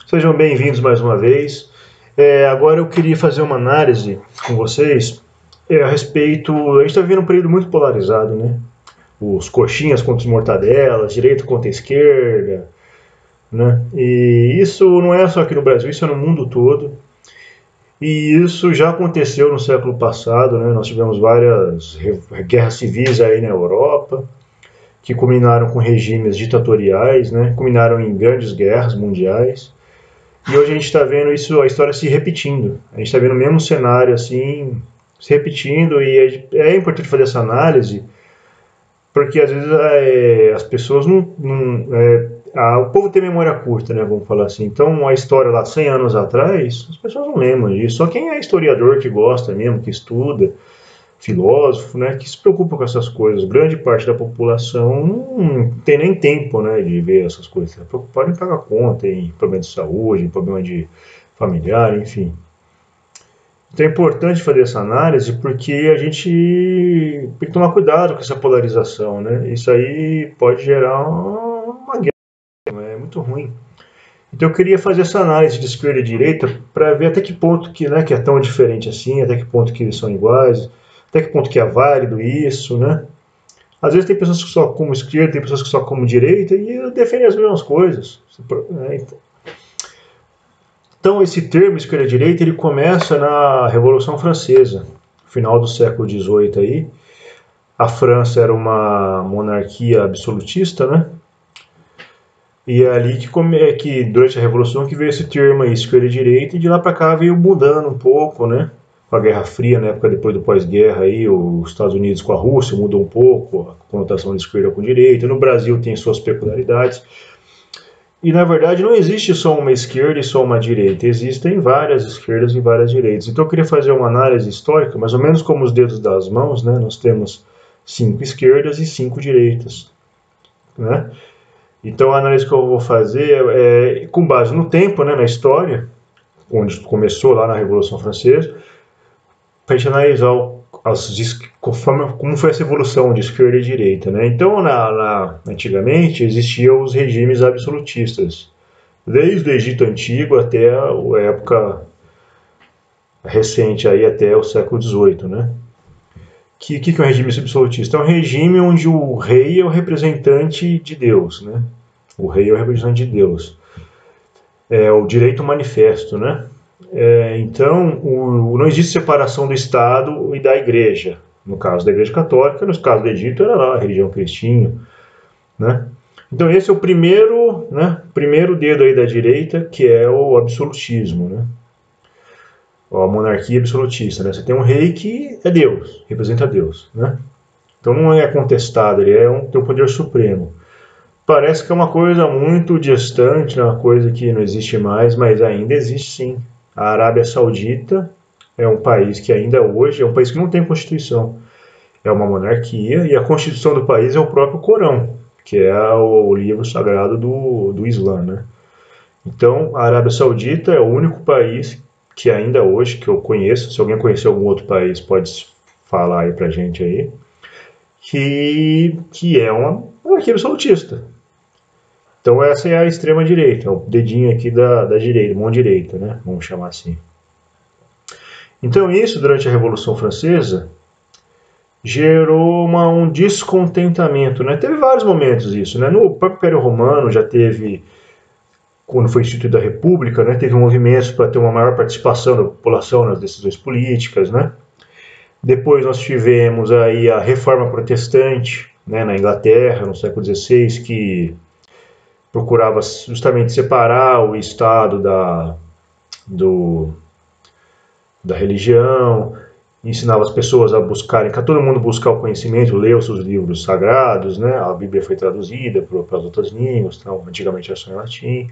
Sejam bem-vindos mais uma vez. Agora eu queria fazer uma análise com vocês a respeito. A gente está vivendo um período muito polarizado, né? Os coxinhas contra os mortadelas, direita contra a esquerda, né? E isso não é só aqui no Brasil, isso é no mundo todo. E isso já aconteceu no século passado, né? Nós tivemos várias guerras civis aí na Europa, que culminaram com regimes ditatoriais, né? Culminaram em grandes guerras mundiais. E hoje a gente está vendo isso, a história se repetindo. A gente está vendo o mesmo cenário assim, se repetindo, e é importante fazer essa análise, porque às vezes as pessoas o povo tem memória curta, né, vamos falar assim. Então a história lá 100 anos atrás, as pessoas não lembram disso. Só quem é historiador que gosta mesmo, que estuda, filósofo, né, que se preocupa com essas coisas. Grande parte da população não tem nem tempo, né, de ver essas coisas. Está preocupado em pagar conta, em problema de saúde, em problema de familiar, enfim. Então é importante fazer essa análise porque a gente tem que tomar cuidado com essa polarização, né? Isso aí pode gerar uma guerra, é muito ruim. Então eu queria fazer essa análise de esquerda e direita para ver até que ponto que é tão diferente assim, até que ponto que eles são iguais, até que ponto que é válido isso, né? Às vezes tem pessoas que só como esquerda, tem pessoas que só como direita e defendem as mesmas coisas. Então esse termo esquerda-direita ele começa na Revolução Francesa, final do século XVIII aí. A França era uma monarquia absolutista, né? E é ali que durante a Revolução que veio esse termo aí, esquerda-direita, e de lá para cá veio mudando um pouco, né? Com a Guerra Fria, na época depois do pós-guerra, aí, os Estados Unidos com a Rússia mudou um pouco a conotação de esquerda com direita. No Brasil tem suas peculiaridades. E na verdade não existe só uma esquerda e só uma direita, existem várias esquerdas e várias direitas. Então eu queria fazer uma análise histórica, mais ou menos como os dedos das mãos, né? Nós temos 5 esquerdas e 5 direitas, né? Então a análise que eu vou fazer é com base no tempo, né, na história, onde começou lá na Revolução Francesa, para a gente analisar como foi essa evolução de esquerda e direita, né? Então, antigamente existiam os regimes absolutistas, desde o Egito Antigo até a época recente, aí, até o século XVIII, né? Que é um regime absolutista? É um regime onde o rei é o representante de Deus, né? O rei é o representante de Deus. É o direito manifesto, né? Então, não existe separação do Estado e da Igreja. No caso da Igreja Católica, no caso do Egito, era lá a religião cristina, né? Então, esse é o primeiro dedo aí da direita, que é o absolutismo, né? A monarquia absolutista, né? Você tem um rei que é Deus, representa Deus, né? Então não é contestado, ele tem um poder supremo. Parece que é uma coisa muito distante, uma coisa que não existe mais, mas ainda existe sim. A Arábia Saudita é um país que ainda hoje é um país que não tem constituição. É uma monarquia e a constituição do país é o próprio Corão, que é o livro sagrado do Islã, né? Então, a Arábia Saudita é o único país que ainda hoje, que eu conheço, se alguém conhecer algum outro país, pode falar aí pra gente aí, que é uma monarquia absolutista. Então essa é a extrema-direita, o dedinho aqui da direita, mão direita, né? Vamos chamar assim. Então isso, durante a Revolução Francesa, gerou um descontentamento, né? Teve vários momentos isso, né? No próprio Império Romano já teve, quando foi instituída a República, né? Teve movimentos para ter uma maior participação da população nas decisões políticas, né? Depois nós tivemos aí a Reforma Protestante, né? Na Inglaterra, no século XVI, que procurava justamente separar o Estado da religião, ensinava as pessoas a buscarem, a todo mundo buscar o conhecimento, ler os seus livros sagrados, né? A Bíblia foi traduzida para as outras línguas, então, antigamente era só em latim.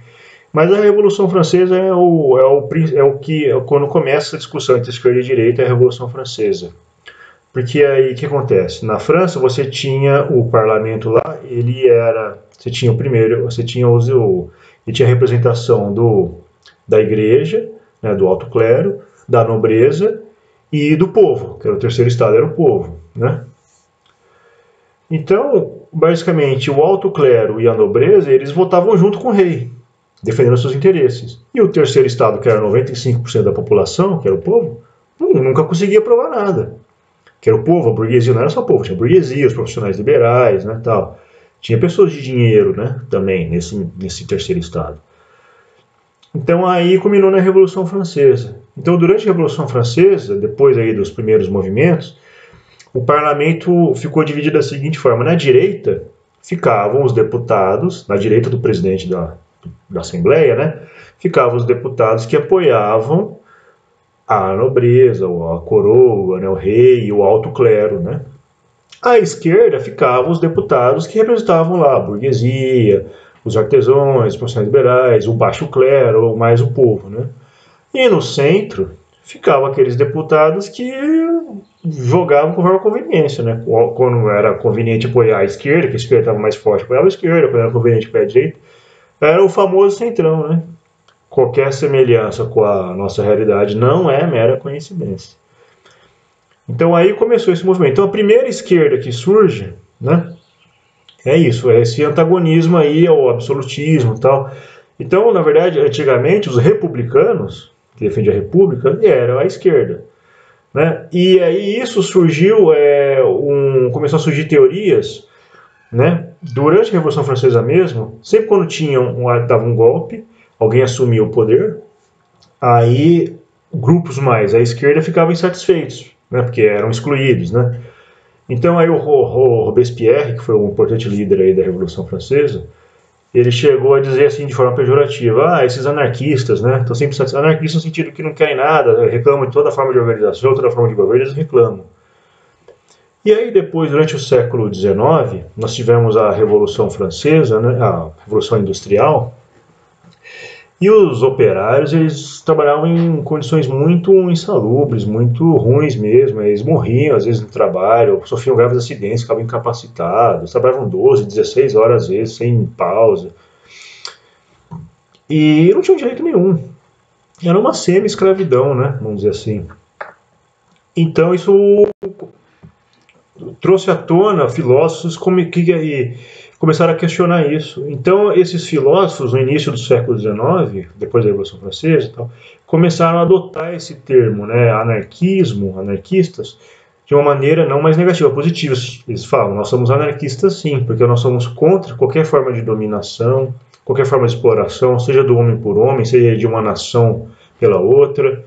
Mas a Revolução Francesa é o que, quando começa a discussão entre esquerda e direita, é a Revolução Francesa. Porque aí o que acontece? Na França você tinha o parlamento lá, você tinha o primeiro, ele tinha a representação da igreja, né, do alto clero, da nobreza e do povo, que era o terceiro estado, era o povo, né? Então, basicamente, o alto clero e a nobreza, eles votavam junto com o rei. defendendo seus interesses. E o terceiro estado, que era 95% da população, que era o povo, nunca conseguia provar nada. Que era o povo, a burguesia, não era só o povo, tinha a burguesia, os profissionais liberais, né, tal. Tinha pessoas de dinheiro, né, também, nesse terceiro estado. Então aí culminou na Revolução Francesa. Então durante a Revolução Francesa, depois aí dos primeiros movimentos, o parlamento ficou dividido da seguinte forma: na direita ficavam os deputados, na direita do presidente da Assembleia, né, ficavam os deputados que apoiavam a nobreza, a coroa, né, o rei e o alto clero, né. À esquerda ficavam os deputados que representavam lá a burguesia, os artesãos, os profissionais liberais, o baixo clero, ou mais o povo, né. E no centro ficavam aqueles deputados que jogavam conforme a conveniência, né. Quando era conveniente apoiar a esquerda, que a esquerda estava mais forte, apoiava a esquerda, quando era conveniente apoiar a direita, era o famoso centrão, né. Qualquer semelhança com a nossa realidade não é mera coincidência. Então aí começou esse movimento. Então a primeira esquerda que surge, né, é isso, é esse antagonismo aí ao absolutismo e tal. Então, na verdade, antigamente os republicanos, que defendiam a república, eram a esquerda, né? E aí isso surgiu, começou a surgir teorias, né? Durante a Revolução Francesa mesmo, sempre quando dava um golpe, alguém assumia o poder, aí grupos mais à esquerda ficavam insatisfeitos, né, porque eram excluídos, né. Então aí o Robespierre, que foi um importante líder aí da Revolução Francesa, ele chegou a dizer assim de forma pejorativa: esses anarquistas, né, estão sempre anarquistas no sentido que não querem nada, reclamam de toda forma de organização, toda forma de governo, eles reclamam. E aí depois, durante o século XIX, nós tivemos a Revolução Francesa, né, a Revolução Industrial. E os operários, eles trabalhavam em condições muito insalubres, muito ruins mesmo. Eles morriam, às vezes, no trabalho, sofriam graves acidentes, ficavam incapacitados, trabalhavam 12, 16 horas, às vezes, sem pausa. E não tinham direito nenhum. Era uma semi-escravidão, né? Vamos dizer assim. Então, isso trouxe à tona filósofos que começaram a questionar isso. Então, esses filósofos, no início do século XIX, depois da Revolução Francesa, começaram a adotar esse termo, né, anarquismo, anarquistas, de uma maneira não mais negativa, positiva. Eles falam: nós somos anarquistas sim, porque nós somos contra qualquer forma de dominação, qualquer forma de exploração, seja do homem por homem, seja de uma nação pela outra.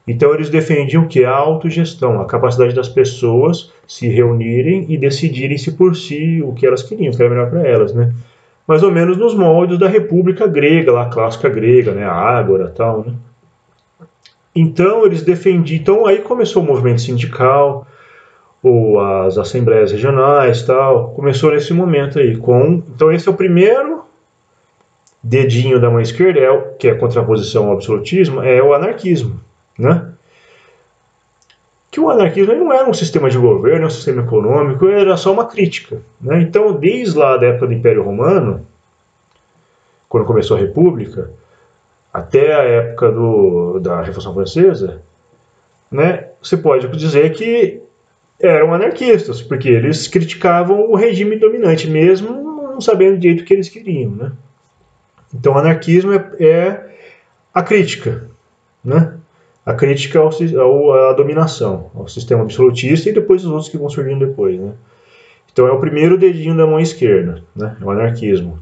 Então eles defendiam o que? A autogestão, a capacidade das pessoas se reunirem e decidirem-se por si o que elas queriam, o que era melhor para elas, né? Mais ou menos nos moldes da República Grega, lá, a clássica grega, né? A Ágora e tal, né? Então eles defendiam, então aí começou o movimento sindical, ou as assembleias regionais tal, começou nesse momento aí. Então esse é o primeiro dedinho da mão esquerda, que é a contraposição ao absolutismo, é o anarquismo, né? Que o anarquismo não era um sistema de governo, um sistema econômico, era só uma crítica, né? Então, desde lá da época do Império Romano, quando começou a República, até a época da Revolução Francesa, né, você pode dizer que eram anarquistas, porque eles criticavam o regime dominante, mesmo não sabendo direito o que eles queriam, né? Então, o anarquismo é a crítica, né? A crítica à dominação, ao sistema absolutista e depois os outros que vão surgindo depois, né? Então é o primeiro dedinho da mão esquerda, né? O anarquismo.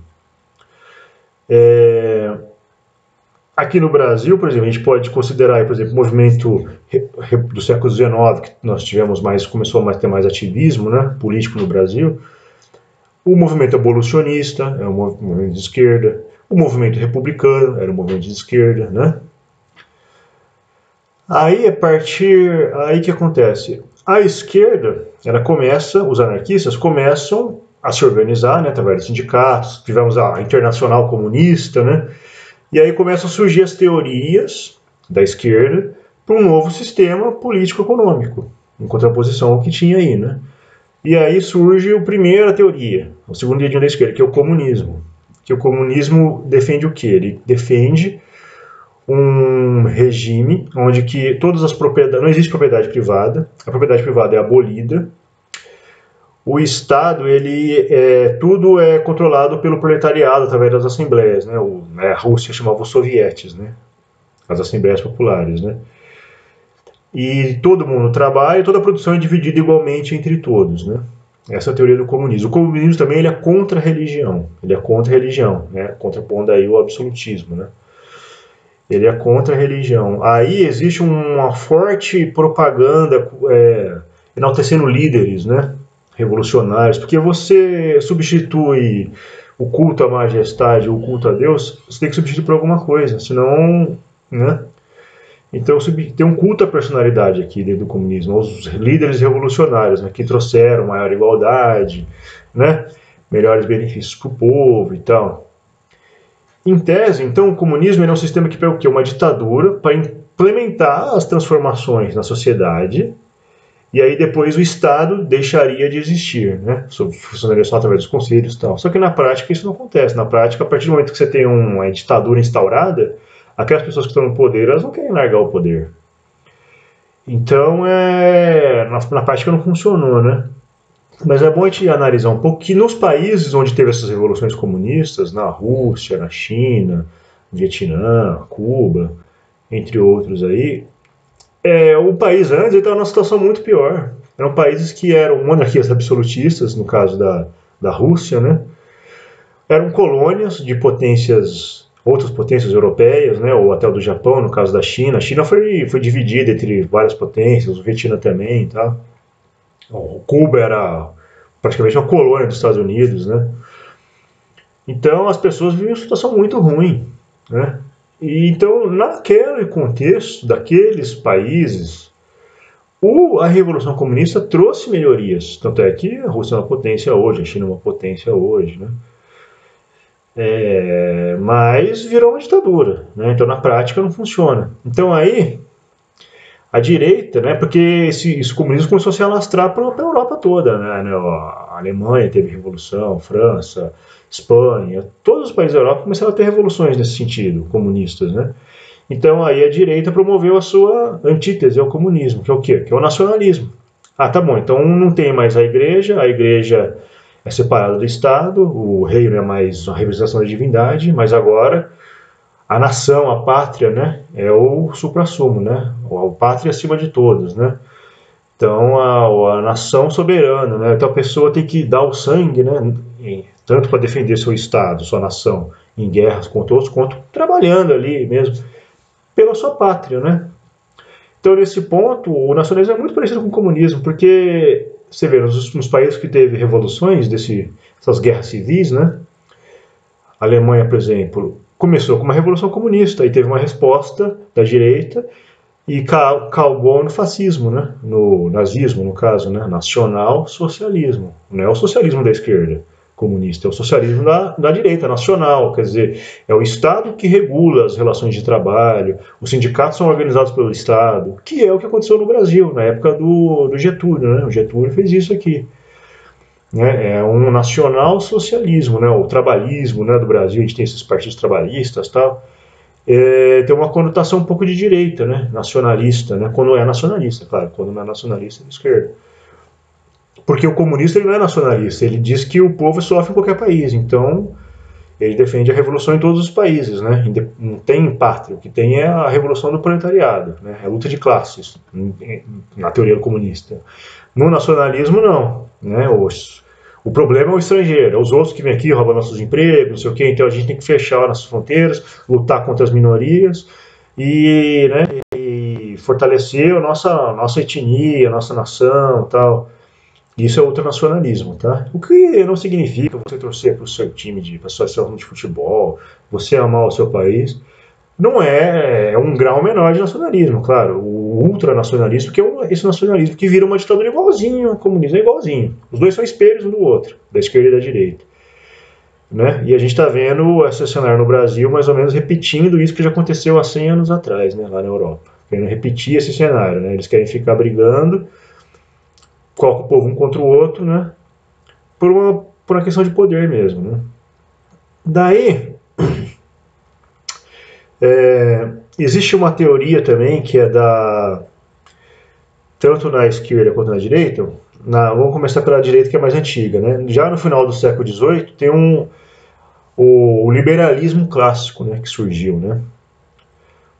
Aqui no Brasil, por exemplo, a gente pode considerar, por exemplo, o movimento do século XIX, que nós tivemos começou a ter mais ativismo, né, político no Brasil. O movimento abolicionista é um movimento de esquerda. O movimento republicano era um movimento de esquerda, né? Aí, aí que acontece? A esquerda, os anarquistas começam a se organizar, né, através dos sindicatos, tivemos a Internacional Comunista, né, e aí começam a surgir as teorias da esquerda para um novo sistema político-econômico, em contraposição ao que tinha aí, né. E aí surge a primeira teoria, o segundo dedinho da esquerda, que é o comunismo. Que o comunismo defende o quê? Ele defende um regime onde que todas as propriedades, não existe propriedade privada, a propriedade privada é abolida, o Estado, tudo é controlado pelo proletariado através das assembleias, né? A Rússia chamava os sovietes, né? As assembleias populares, né? E todo mundo trabalha, toda a produção é dividida igualmente entre todos, né? Essa é a teoria do comunismo. O comunismo também ele é contra a religião, né? Contrapondo aí o absolutismo, né? Ele é contra a religião. Aí existe uma forte propaganda enaltecendo líderes, né? Revolucionários, porque você substitui o culto à majestade, o culto a Deus, você tem que substituir por alguma coisa, senão, né? Então tem um culto à personalidade aqui dentro do comunismo, os líderes revolucionários, né, que trouxeram maior igualdade, né, melhores benefícios para o povo e tal. Em tese, então, o comunismo é um sistema que pega o quê? Uma ditadura para implementar as transformações na sociedade, e aí depois o Estado deixaria de existir, né? Funcionaria só através dos conselhos e tal. Só que na prática isso não acontece. Na prática, a partir do momento que você tem uma ditadura instaurada, aquelas pessoas que estão no poder, elas não querem largar o poder. Então, na prática não funcionou, né? Mas é bom a gente analisar um pouco que nos países onde teve essas revoluções comunistas, na Rússia, na China, Vietnã, Cuba, entre outros aí, o país antes estava numa situação muito pior. Eram países que eram monarquias absolutistas, no caso da Rússia, né? Eram colônias de outras potências europeias, né? Ou até o do Japão, no caso da China. A China foi dividida entre várias potências, o Vietnã também, tá? O Cuba era praticamente uma colônia dos Estados Unidos, né? Então as pessoas viviam uma situação muito ruim, né? E então, naquele contexto daqueles países, a Revolução Comunista trouxe melhorias. Tanto é que a Rússia é uma potência hoje, a China é uma potência hoje, né? Mas virou uma ditadura, né? Então na prática não funciona. Então aí a direita, né? Porque esse comunismo começou a se alastrar para a Europa toda, né? A Alemanha teve revolução, França, Espanha, todos os países da Europa começaram a ter revoluções nesse sentido, comunistas, né? Então aí a direita promoveu a sua antítese ao comunismo, que é o quê? Que é o nacionalismo. Ah, tá bom, então não tem mais a igreja é separada do Estado, o rei não é mais uma representação da divindade, mas agora a nação, a pátria, né, é o suprassumo, né, a pátria acima de todos, né. Então a nação soberana, né, então a pessoa tem que dar o sangue, né, tanto para defender seu Estado, sua nação, em guerras contra outros, quanto trabalhando ali mesmo pela sua pátria, né. Então nesse ponto o nacionalismo é muito parecido com o comunismo, porque você vê nos países que teve revoluções dessas guerras civis, né, a Alemanha, por exemplo, começou com uma revolução comunista e teve uma resposta da direita e calbou no fascismo, né? No nazismo, no caso, né? Nacional-socialismo. Não é o socialismo da esquerda comunista, é o socialismo da direita, nacional. Quer dizer, é o Estado que regula as relações de trabalho, os sindicatos são organizados pelo Estado, que é o que aconteceu no Brasil, na época do Getúlio, né? O Getúlio fez isso aqui. Né, é um nacional-socialismo, né, o trabalhismo, né, do Brasil, a gente tem esses partidos trabalhistas, tal, tem uma conotação um pouco de direita, né, nacionalista, né, quando é nacionalista, claro, quando não é nacionalista é de esquerda. Porque o comunista ele não é nacionalista, ele diz que o povo sofre em qualquer país, então ele defende a revolução em todos os países, né, não tem pátria, o que tem é a revolução do proletariado, né, a luta de classes, na teoria comunista. No nacionalismo não, né, o problema é o estrangeiro, é os outros que vêm aqui, roubam nossos empregos, não sei o quê, então a gente tem que fechar nossas fronteiras, lutar contra as minorias e, né, e fortalecer a nossa etnia, a nossa nação, tal. Isso é ultranacionalismo, tá? O que não significa você torcer para o seu time, para a sua seleção de futebol, você amar o seu país. Não é um grau menor de nacionalismo, claro. O ultranacionalismo, que é esse nacionalismo que vira uma ditadura igualzinho, o comunismo é igualzinho. Os dois são espelhos um do outro, da esquerda e da direita. Né? E a gente está vendo esse cenário no Brasil, mais ou menos repetindo isso que já aconteceu há 100 anos atrás, né, lá na Europa. Querendo repetir esse cenário, né? Eles querem ficar brigando, coloca o povo um contra o outro, né? Por uma questão de poder mesmo, né? Daí... existe uma teoria também que é tanto na esquerda quanto na direita, vamos começar pela direita, que é mais antiga, né? Já no final do século XVIII tem o liberalismo clássico, né, que surgiu, né?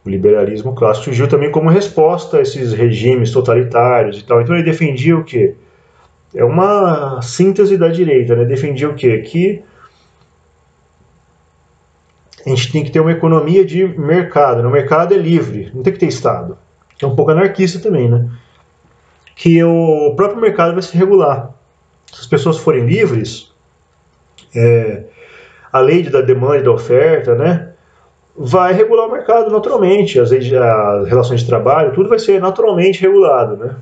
O liberalismo clássico surgiu também como resposta a esses regimes totalitários e tal. Então ele defendia o quê? É uma síntese da direita, né? Defendia o quê? Que a gente tem que ter uma economia de mercado, né? O mercado é livre, não tem que ter Estado. É um pouco anarquista também, né? Que o próprio mercado vai se regular. Se as pessoas forem livres, a lei da demanda e da oferta, né? Vai regular o mercado naturalmente, as relações de trabalho, tudo vai ser naturalmente regulado, né?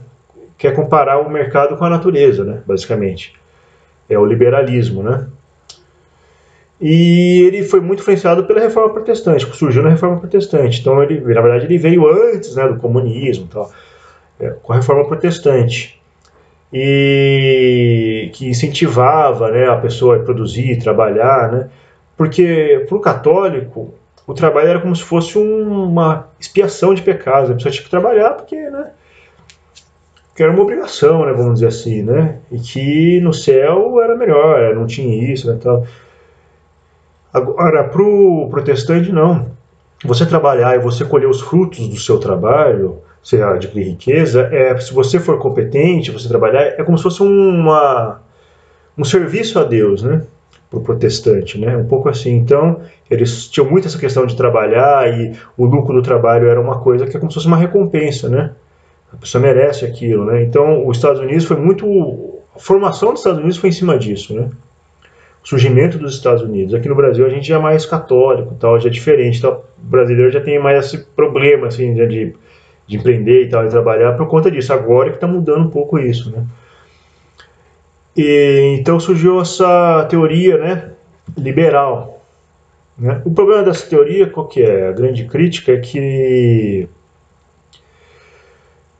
Quer comparar o mercado com a natureza, né? Basicamente. É o liberalismo, né? E ele foi muito influenciado pela Reforma Protestante, que surgiu na Reforma Protestante. Então, na verdade, ele veio antes, né, do comunismo, tal, com a Reforma Protestante. E que incentivava, né, a pessoa a produzir, trabalhar, né? Porque para o católico o trabalho era como se fosse uma expiação de pecados. A pessoa tinha que trabalhar porque, né, que era uma obrigação, né, vamos dizer assim, né? E que no céu era melhor, não tinha isso, né, tal. Agora, para o protestante, não. Você trabalhar e você colher os frutos do seu trabalho, você adquirir riqueza, se você for competente, você trabalhar, é como se fosse um serviço a Deus, né? Para o protestante, né? Um pouco assim. Então, eles tinham muito essa questão de trabalhar e o lucro do trabalho era uma coisa que é como se fosse uma recompensa, né? A pessoa merece aquilo, né? Então, os Estados Unidos foi muito... A formação dos Estados Unidos foi em cima disso, né? O surgimento dos Estados Unidos. Aqui no Brasil a gente já é mais católico, tal, já é diferente. Tal. O brasileiro já tem mais esse problema assim, de empreender e tal, de trabalhar por conta disso. Agora que está mudando um pouco isso, né? E, então surgiu essa teoria, né, liberal. Né? O problema dessa teoria, qual que é? A grande crítica é que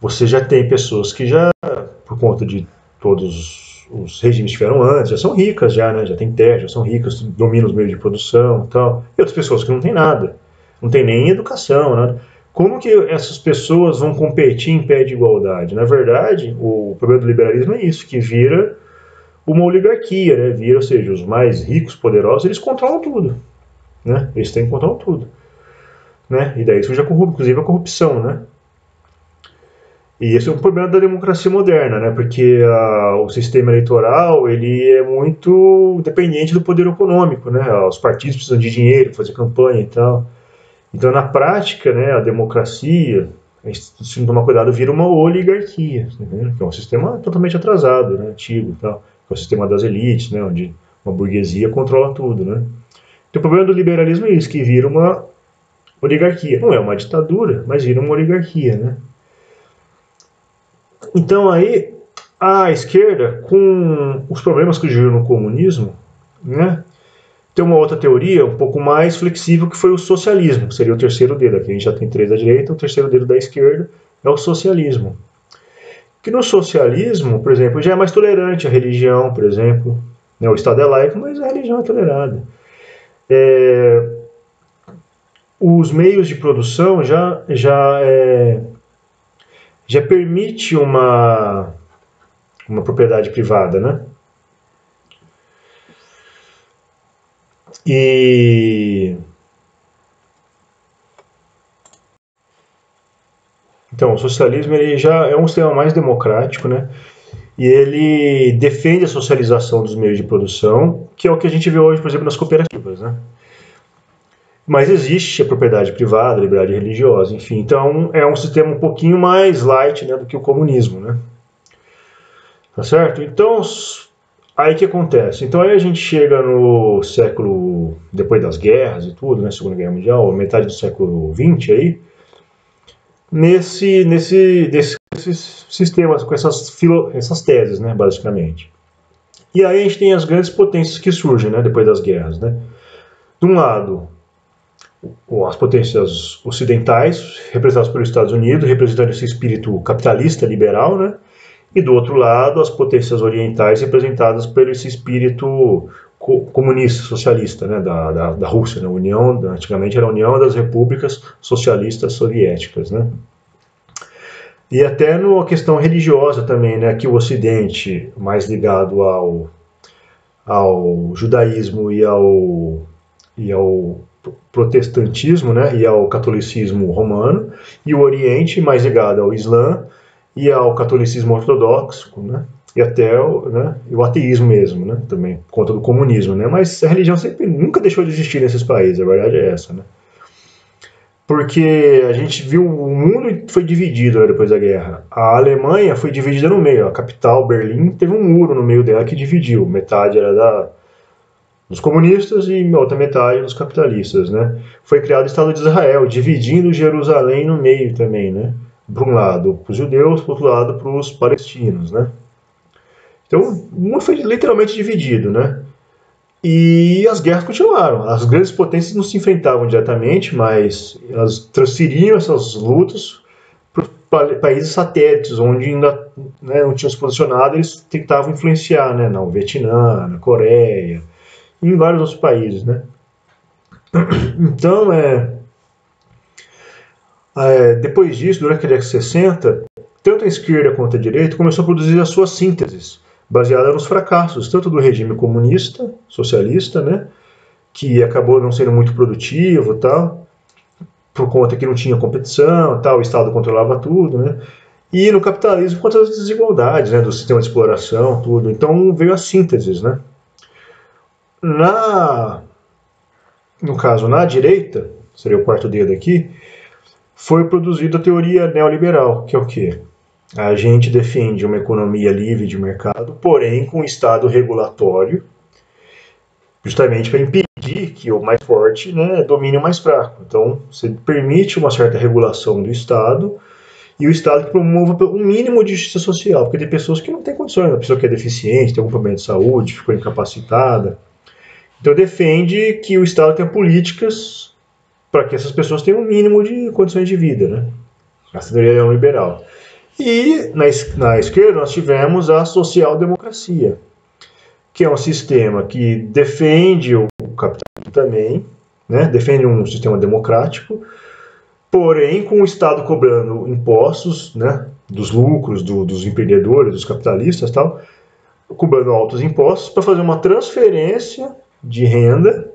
você já tem pessoas que já, por conta de todos os regimes que tiveram antes, já são ricas já, né? Já tem terra, já são ricas, dominam os meios de produção e tal. E outras pessoas que não têm nada, não tem nem educação, nada. Como que essas pessoas vão competir em pé de igualdade? Na verdade, o problema do liberalismo é isso, que vira uma oligarquia, né? Vira, ou seja, os mais ricos, poderosos, eles controlam tudo, né? Eles têm que controlar tudo, né? E daí surge inclusive a corrupção, né? E esse é um problema da democracia moderna, né? Porque o sistema eleitoral ele é muito dependente do poder econômico, né? Os partidos precisam de dinheiro para fazer campanha e tal. Então, na prática, né, a democracia, a gente, se não tomar cuidado, vira uma oligarquia, né? Que é um sistema totalmente atrasado, né? Antigo e tal. Que é o sistema das elites, né? Onde uma burguesia controla tudo, né? Então, o problema do liberalismo é isso, que vira uma oligarquia. Não é uma ditadura, mas vira uma oligarquia, né? Então aí a esquerda, com os problemas que surgiram no comunismo, né, tem uma outra teoria um pouco mais flexível que foi o socialismo, que seria o terceiro dedo. Aqui a gente já tem três da direita, o terceiro dedo da esquerda é o socialismo. Que no socialismo, por exemplo, já é mais tolerante a religião, por exemplo. Né, o Estado é laico, mas a religião é tolerada. Os meios de produção já permite uma propriedade privada, né? Então, o socialismo ele já é um sistema mais democrático, né? E ele defende a socialização dos meios de produção, que é o que a gente vê hoje, por exemplo, nas cooperativas, né? Mas existe a propriedade privada, a liberdade religiosa, enfim. Então, é um sistema um pouquinho mais light, né, do que o comunismo, né? Tá certo? Então, aí que acontece? Então, aí a gente chega no século, depois das guerras e tudo, né, Segunda Guerra Mundial, metade do século XX aí, desses sistemas, com essas teses, né, basicamente. E aí a gente tem as grandes potências que surgem, né, depois das guerras, né? De um lado, as potências ocidentais, representadas pelos Estados Unidos, representando esse espírito capitalista, liberal, né? E do outro lado, as potências orientais, representadas pelo esse espírito comunista, socialista, né? Da Rússia, né? Antigamente era a União das Repúblicas Socialistas Soviéticas, né? E até na questão religiosa também, né, que o Ocidente, mais ligado ao judaísmo e ao protestantismo, né, e ao catolicismo romano, e o Oriente, mais ligado ao Islã e ao catolicismo ortodoxo, né, e até o ateísmo mesmo, né, também, por conta do comunismo. Né, mas a religião nunca deixou de existir nesses países, a verdade é essa. Né. Porque a gente viu o mundo foi dividido, né, depois da guerra. A Alemanha foi dividida no meio. A capital, Berlim, teve um muro no meio dela que dividiu. Metade era dos comunistas e a outra metade dos capitalistas. Né? Foi criado o Estado de Israel, dividindo Jerusalém no meio também. Né? Para um lado para os judeus, para o outro lado para os palestinos. Né? Então o mundo foi literalmente dividido. Né? E as guerras continuaram. As grandes potências não se enfrentavam diretamente, mas elas transferiam essas lutas para países satélites, onde ainda, né, não tinham se posicionado, eles tentavam influenciar, né, no Vietnã, na Coreia, e em vários outros países. Né. Então, depois disso, durante a década de 60, tanto a esquerda quanto a direita começou a produzir as suas sínteses, baseada nos fracassos, tanto do regime comunista, socialista, né, que acabou não sendo muito produtivo, tal, por conta que não tinha competição, tal, o Estado controlava tudo, né, e no capitalismo por conta das desigualdades, né, do sistema de exploração, tudo. Então veio as sínteses, né. No caso, na direita, seria o quarto dedo aqui, foi produzida a teoria neoliberal, que é o quê? A gente defende uma economia livre de mercado, porém com um Estado regulatório, justamente para impedir que o mais forte, né, domine o mais fraco. Então, você permite uma certa regulação do Estado e o Estado que promova um mínimo de justiça social, porque tem pessoas que não têm condições, a pessoa que é deficiente, tem algum problema de saúde, ficou incapacitada. Então, defende que o Estado tenha políticas para que essas pessoas tenham um mínimo de condições de vida, né? Essa teoria é liberal. E na esquerda nós tivemos a social-democracia, que é um sistema que defende o capitalismo também, né? Defende um sistema democrático, porém com o Estado cobrando impostos, né? Dos lucros dos empreendedores, dos capitalistas, tal, cobrando altos impostos para fazer uma transferência de renda,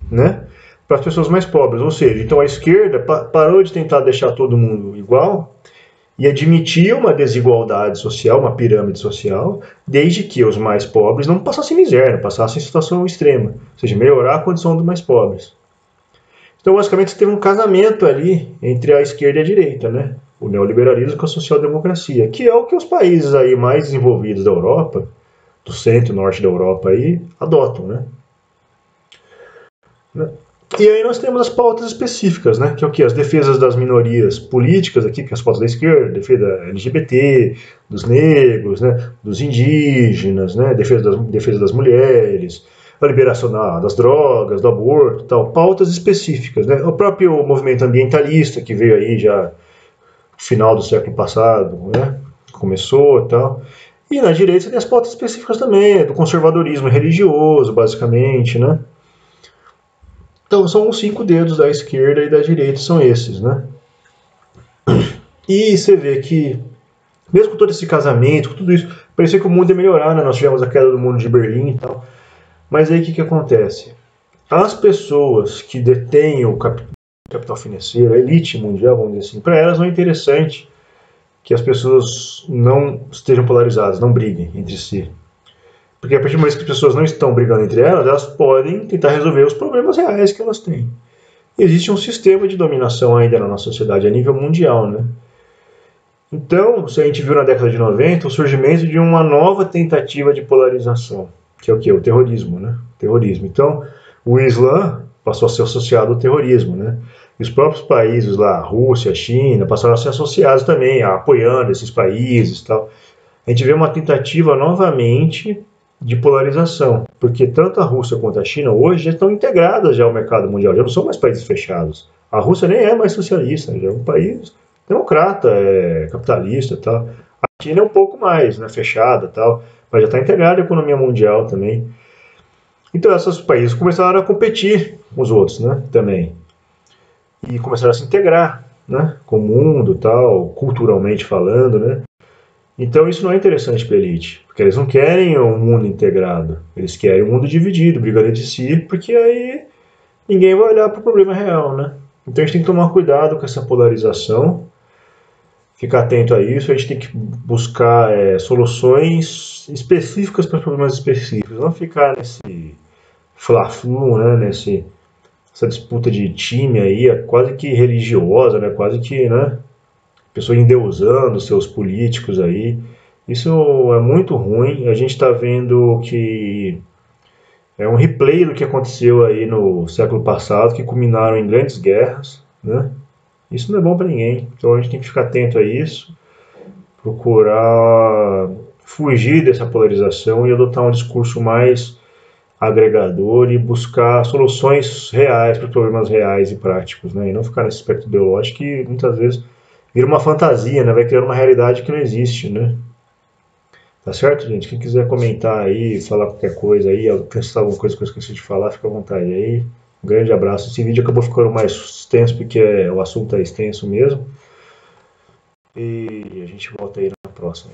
né? Para as pessoas mais pobres. Ou seja, então a esquerda parou de tentar deixar todo mundo igual e admitia uma desigualdade social, uma pirâmide social, desde que os mais pobres não passassem miséria, não passassem situação extrema, ou seja, melhorar a condição dos mais pobres. Então, basicamente, teve um casamento ali entre a esquerda e a direita, né? O neoliberalismo com a social-democracia, que é o que os países aí mais desenvolvidos da Europa, do centro e norte da Europa aí, adotam, né? E aí nós temos as pautas específicas, né? Que é o que? As defesas das minorias políticas aqui, que é as pautas da esquerda, defesa LGBT, dos negros, né? Dos indígenas, né? Defesa das mulheres, a liberação das drogas, do aborto, tal, pautas específicas, né? O próprio movimento ambientalista que veio aí já no final do século passado, né? Começou e tal. E na direita tem as pautas específicas também, do conservadorismo religioso, basicamente, né? Então são os 5 dedos da esquerda e da direita, são esses, né? E você vê que, mesmo com todo esse casamento, com tudo isso, parecia que o mundo ia melhorar, né? Nós tivemos a queda do muro de Berlim e tal. Mas aí o que acontece? As pessoas que detêm o capital financeiro, a elite mundial, vamos dizer assim, para elas não é interessante que as pessoas não estejam polarizadas, não briguem entre si. Porque a partir do momento que as pessoas não estão brigando entre elas, elas podem tentar resolver os problemas reais que elas têm. E existe um sistema de dominação ainda na nossa sociedade a nível mundial, né? Então, se a gente viu na década de 90 o surgimento de uma nova tentativa de polarização, que é o quê? O terrorismo, né? Terrorismo. Então, o Islã passou a ser associado ao terrorismo, né? E os próprios países lá, a Rússia, a China, passaram a ser associados também, apoiando esses países e tal. A gente vê uma tentativa novamente de polarização, porque tanto a Rússia quanto a China hoje já estão integradas já ao mercado mundial, já não são mais países fechados. A Rússia nem é mais socialista, já é um país democrata, capitalista, tal. A China é um pouco mais, né, fechada, tal, mas já está integrada à economia mundial também. Então esses países começaram a competir com os outros, né, também, e começaram a se integrar. né, com o mundo, tal, culturalmente falando, né? Então isso não é interessante para a elite, porque eles não querem um mundo integrado, eles querem um mundo dividido, brigando entre si, porque aí ninguém vai olhar para o problema real, né? Então a gente tem que tomar cuidado com essa polarização, ficar atento a isso, a gente tem que buscar soluções específicas para problemas específicos, não ficar nesse fla-flu, né, essa disputa de time aí, quase que religiosa, né, quase que, né, pessoa endeusando seus políticos aí. Isso é muito ruim. A gente está vendo que é um replay do que aconteceu aí no século passado, que culminaram em grandes guerras, né? Isso não é bom para ninguém. Então a gente tem que ficar atento a isso, procurar fugir dessa polarização e adotar um discurso mais agregador e buscar soluções reais para problemas reais e práticos, né? E não ficar nesse aspecto ideológico que muitas vezes vira uma fantasia, né? Vai criando uma realidade que não existe, né? Tá certo, gente? Quem quiser comentar aí, falar qualquer coisa aí, acrescentar alguma coisa que eu esqueci de falar, fica à vontade aí. Um grande abraço. Esse vídeo acabou ficando mais extenso porque o assunto é extenso mesmo. E a gente volta aí na próxima.